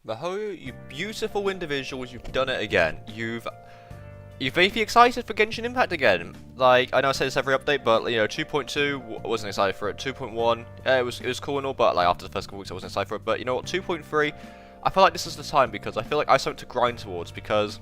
Mahoyo, you beautiful individuals, you've done it again. You've made me excited for Genshin Impact again. Like, I know I say this every update, but, you know, 2.2, I wasn't excited for it. 2.1, it was cool and all, but, like, after the first couple weeks, I wasn't excited for it. But, you know what, 2.3, I feel like this is the time, because I feel like I have something to grind towards, because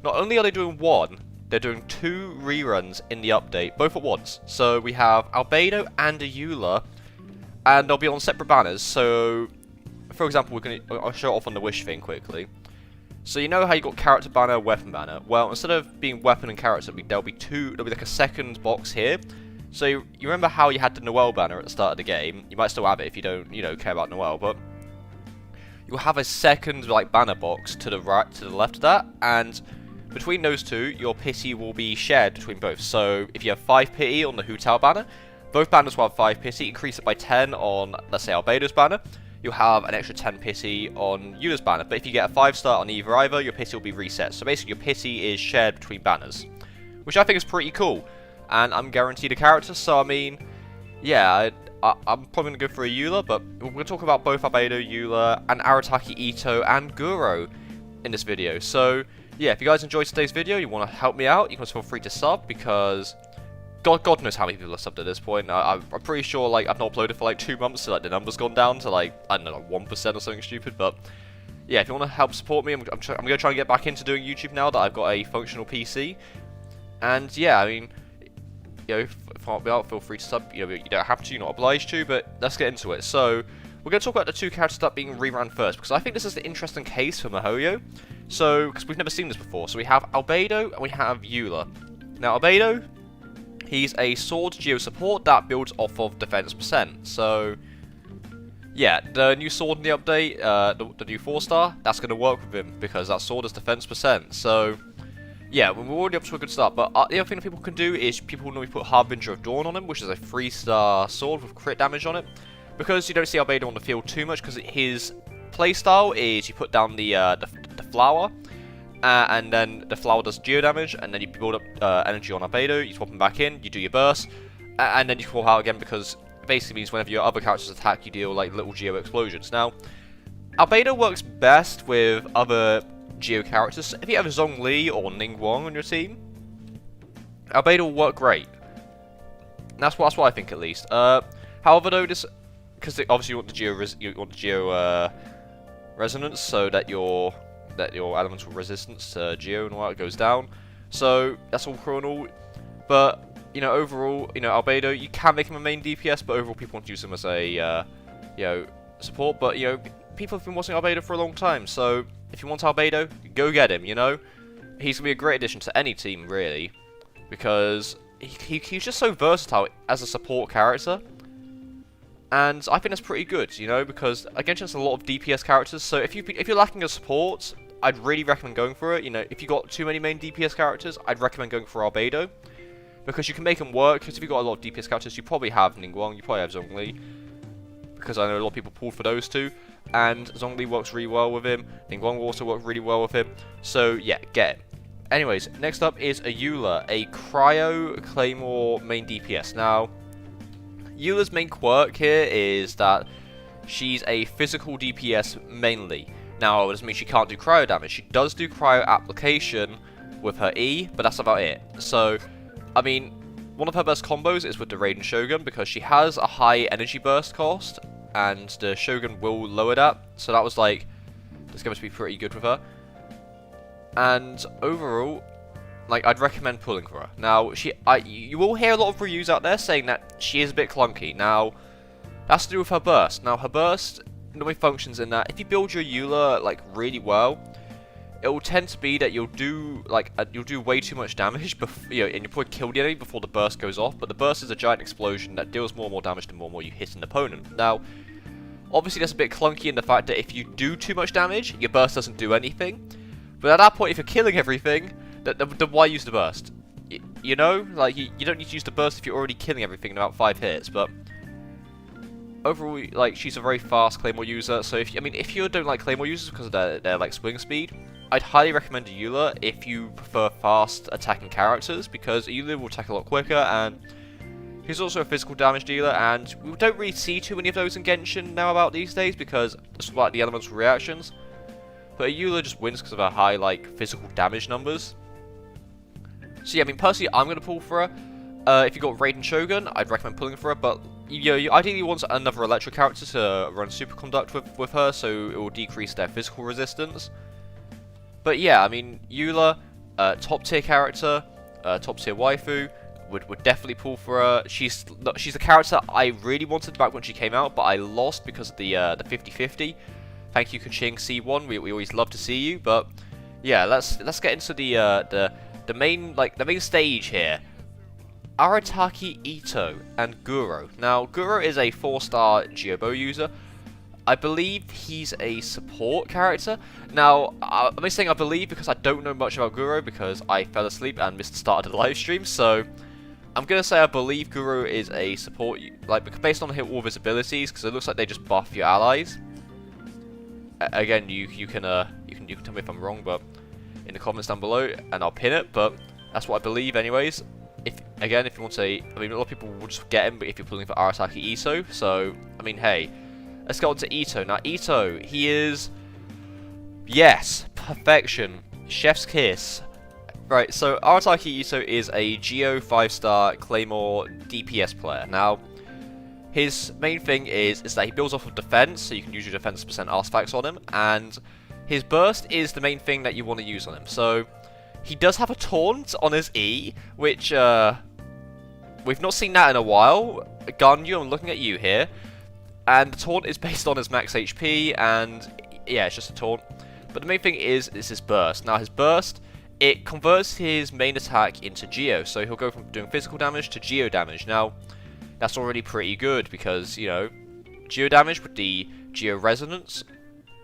not only are they doing one, they're doing 2 reruns in the update, both at once. So, we have Albedo and Eula, and they'll be on separate banners, so for example, I'll show it off on the wish thing quickly. So you know how you got character banner, weapon banner? Well, instead of being weapon and character, there'll be like a second box here. So you remember how you had the Noelle banner at the start of the game? You might still have it if you don't, care about Noelle, but you'll have a second like banner box to the right, to the left of that, and between those two, your pity will be shared between both. So if you have 5 pity on the Hu Tao banner, both banners will have 5 pity. Increase it by 10 on, let's say, Albedo's banner. You'll have an extra 10 pity on Eula's banner, but if you get a 5-star on either, your pity will be reset. So basically your pity is shared between banners, which I think is pretty cool, and I'm guaranteed a character, so I mean, yeah, I'm probably going to go for a Eula, but we're going to talk about both Albedo, Eula, and Arataki Itto and Gorou in this video. So yeah, if you guys enjoyed today's video, you want to help me out, you can feel free to sub, because God knows how many people are subbed at this point. I'm pretty sure, like, I've not uploaded for, like, 2 months, so, like, the number's gone down to, like, I don't know, like 1% or something stupid, but, yeah, if you want to help support me, I'm going to try and get back into doing YouTube now that I've got a functional PC, and, yeah, I mean, if I help me out, feel free to sub, you don't have to, you're not obliged to, but let's get into it. So, we're going to talk about the 2 characters that are being rerun first, because I think this is the interesting case for Mahoyo, so, because we've never seen this before. So, we have Albedo, and we have Eula. Now, Albedo, he's a sword geo support that builds off of defense percent. So, yeah, the new sword in the update, the new 4-star, that's going to work with him because that sword is defense percent. So, yeah, we're already up to a good start. But the other thing that people can do is people normally put Harbinger of Dawn on him, which is a 3-star sword with crit damage on it. Because you don't see Albedo on the field too much, because his playstyle is you put down the flower. And then the flower does geo damage, and then you build up energy on Albedo, you swap him back in, you do your burst, and then you swap out again, because it basically means whenever your other characters attack, you deal like little geo explosions. Now, Albedo works best with other geo characters. If you have Zhongli or Ningguang on your team, Albedo will work great. That's what I think, at least. However, though, this, because obviously you want the geo resonance, so that your elemental resistance to Geo and all that goes down. So that's all cool and all. But overall, Albedo, you can make him a main DPS, but overall people want to use him as a support. But people have been wanting Albedo for a long time. So if you want Albedo, go get him. He's gonna be a great addition to any team, really, because he's just so versatile as a support character. And I think that's pretty good, because again, there's a lot of DPS characters. So if you're lacking a support, I'd really recommend going for it. If you got too many main DPS characters, I'd recommend going for Albedo, because you can make them work. Because if you've got a lot of DPS characters, you probably have Ningguang, you probably have Zhongli, because I know a lot of people pulled for those two, and Zhongli works really well with him. Ningguang will also work really well with him. So yeah, get him. Anyways, next up is a Eula, a Cryo Claymore main DPS. Now, Eula's main quirk here is that she's a physical DPS mainly. Now, it doesn't mean she can't do cryo damage. She does do cryo application with her E, but that's about it. So, I mean, one of her best combos is with the Raiden Shogun, because she has a high energy burst cost, and the Shogun will lower that. So that was like, it's going to be pretty good with her. And overall, like, I'd recommend pulling for her. Now, you will hear a lot of reviews out there saying that she is a bit clunky. Now, that's to do with her burst. Now, her burst normally functions in that if you build your Eula like really well, it will tend to be that you'll do way too much damage before, and you'll probably kill the enemy before the burst goes off. But the burst is a giant explosion that deals more and more damage the more and more you hit an opponent. Now, obviously that's a bit clunky in the fact that if you do too much damage, your burst doesn't do anything. But at that point, if you're killing everything, then why use the burst? You don't need to use the burst if you're already killing everything in about 5 hits. But overall, like, she's a very fast Claymore user. So if you don't like Claymore users because of their like swing speed, I'd highly recommend Eula if you prefer fast attacking characters, because Eula will attack a lot quicker, and he's also a physical damage dealer, and we don't really see too many of those in Genshin now about these days, because it's like the elemental reactions. but Eula just wins because of her high, like, physical damage numbers. So yeah, I mean, personally, I'm going to pull for her. If you got Raiden Shogun, I'd recommend pulling for her, but you ideally want another electro character to run Superconduct with her, so it will decrease their physical resistance. But yeah, I mean, Eula, top tier character, top tier waifu, would definitely pull for her. She's a character I really wanted back when she came out, but I lost because of the 50-50. Thank you, Kaching C1. We always love to see you. But yeah, let's get into the main stage here. Arataki Itto and Gorou. Now, Gorou is a 4-star Geobo user. I believe he's a support character. Now, I'm only saying I believe because I don't know much about Gorou because I fell asleep and missed the start of the live stream. So I'm gonna say I believe Gorou is a support, like based on all of his abilities, because it looks like they just buff your allies. Again, you can tell me if I'm wrong, but in the comments down below, and I'll pin it. But that's what I believe, anyways. If you want to say, I mean, a lot of people will just get him, but if you're pulling for Arataki Itto, so I mean, hey, let's go on to Itto. Now, Itto, he is, yes, perfection, chef's kiss. Right, so Arataki Itto is a Geo 5-star Claymore DPS player. Now, his main thing is that he builds off of defense, so you can use your defense % artifacts on him, and his burst is the main thing that you want to use on him. So he does have a taunt on his E, which we've not seen that in a while. Ganyu, I'm looking at you here, and the taunt is based on his max HP, and yeah, it's just a taunt. But the main thing is his burst. Now, his burst, it converts his main attack into Geo, so he'll go from doing physical damage to Geo damage. Now, that's already pretty good because, you know, Geo damage with the Geo Resonance,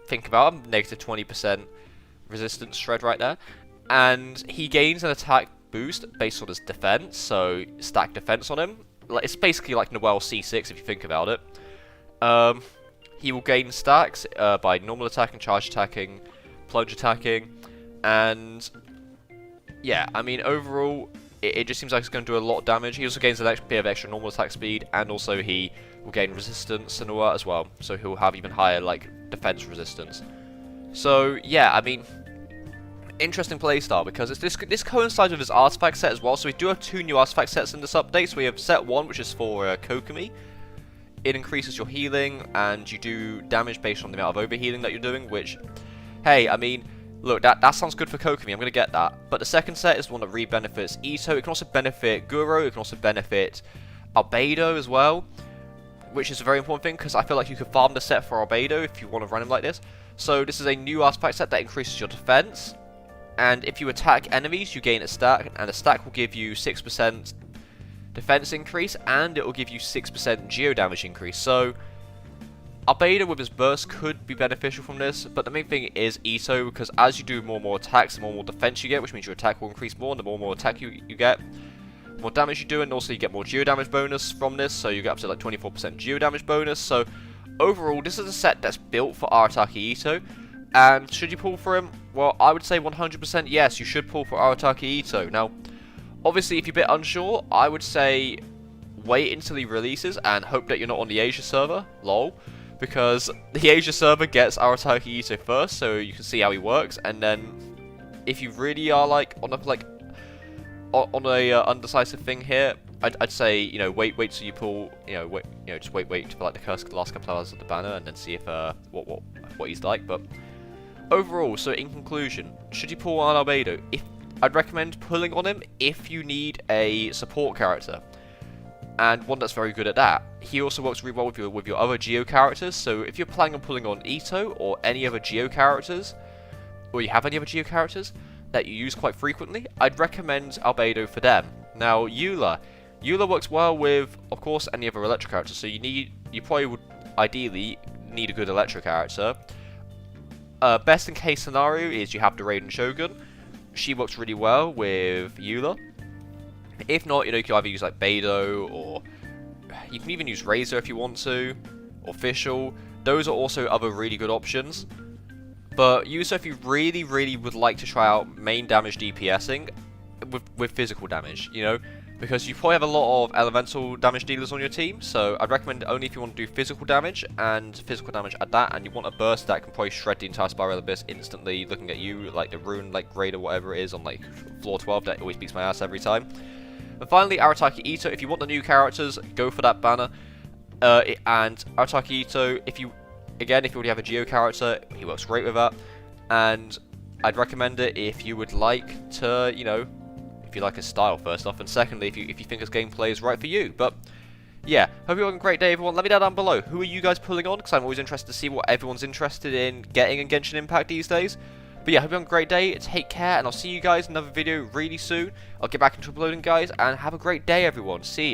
think about it, negative 20% resistance shred right there. And he gains an attack boost based on his defense, so stack defense on him. It's basically like Noelle C6 if you think about it. He will gain stacks by normal attacking, charge attacking, plunge attacking, and yeah, I mean, overall, it just seems like he's going to do a lot of damage. He also gains an extra bit of extra normal attack speed, and also he will gain resistance and all that as well. So he'll have even higher, like, defense resistance. So, yeah, I mean, interesting playstyle, because this coincides with his artifact set as well. So we do have 2 new artifact sets in this update. So we have set 1, which is for Kokomi. It increases your healing, and you do damage based on the amount of overhealing that you're doing, which, hey, I mean, look, that sounds good for Kokomi, I'm going to get that. But the second set is the one that really benefits Itto. It can also benefit Gorou, it can also benefit Albedo as well, which is a very important thing, because I feel like you could farm the set for Albedo if you want to run him like this. So this is a new artifact set that increases your defense, and if you attack enemies, you gain a stack, and a stack will give you 6% defense increase, and it will give you 6% geo damage increase. So Albedo with his burst could be beneficial from this, but the main thing is Itto, because as you do more and more attacks, the more and more defense you get, which means your attack will increase more, and the more and more attack you get, the more damage you do, and also you get more geo damage bonus from this, so you get up to like 24% geo damage bonus. So overall, this is a set that's built for Arataki Itto, and should you pull for him? Well, I would say 100% yes, you should pull for Arataki Itto. Now, obviously, if you're a bit unsure, I would say wait until he releases and hope that you're not on the Asia server, lol. Because the Asia server gets Arataki Itto first, so you can see how he works, and then if you really are like on a undecisive thing here, I'd say, you know, wait till you pull, just wait for like the last couple hours of the banner, and then see if what he's like. But overall, so in conclusion, should you pull on Albedo? I'd recommend pulling on him if you need a support character, and one that's very good at that. He also works really well with your other Geo characters, so if you're planning on pulling on Itto or any other Geo characters, or you have any other Geo characters that you use quite frequently, I'd recommend Albedo for them. Now, Eula works well with, of course, any other Electro character, so you probably would ideally need a good Electro character. Best in case scenario is you have the Raiden Shogun. She works really well with Eula. If not, you can either use like Beidou, or you can even use Razor if you want to, or Fischl. Those are also other really good options. But use if you really would like to try out main damage DPSing with physical damage. because you probably have a lot of elemental damage dealers on your team, so I'd recommend only if you want to do physical damage, and physical damage at that, and you want a burst that can probably shred the entire Spiral Abyss instantly, looking at you, like the rune, like grade or whatever it is on like floor 12, that always beats my ass every time. And finally, Arataki Itto, if you want the new characters, go for that banner. And Arataki Itto, if you already have a Geo character, he works great with that, and I'd recommend it if you would like to, you know, if you like his style first off, and secondly, if you think his gameplay is right for you. But yeah, hope you're having a great day, everyone. Let me know down below, who are you guys pulling on, because I'm always interested to see what everyone's interested in getting in Genshin Impact these days. But yeah, hope you're having a great day, take care, and I'll see you guys in another video really soon. I'll get back into uploading, guys, and have a great day, everyone. See ya.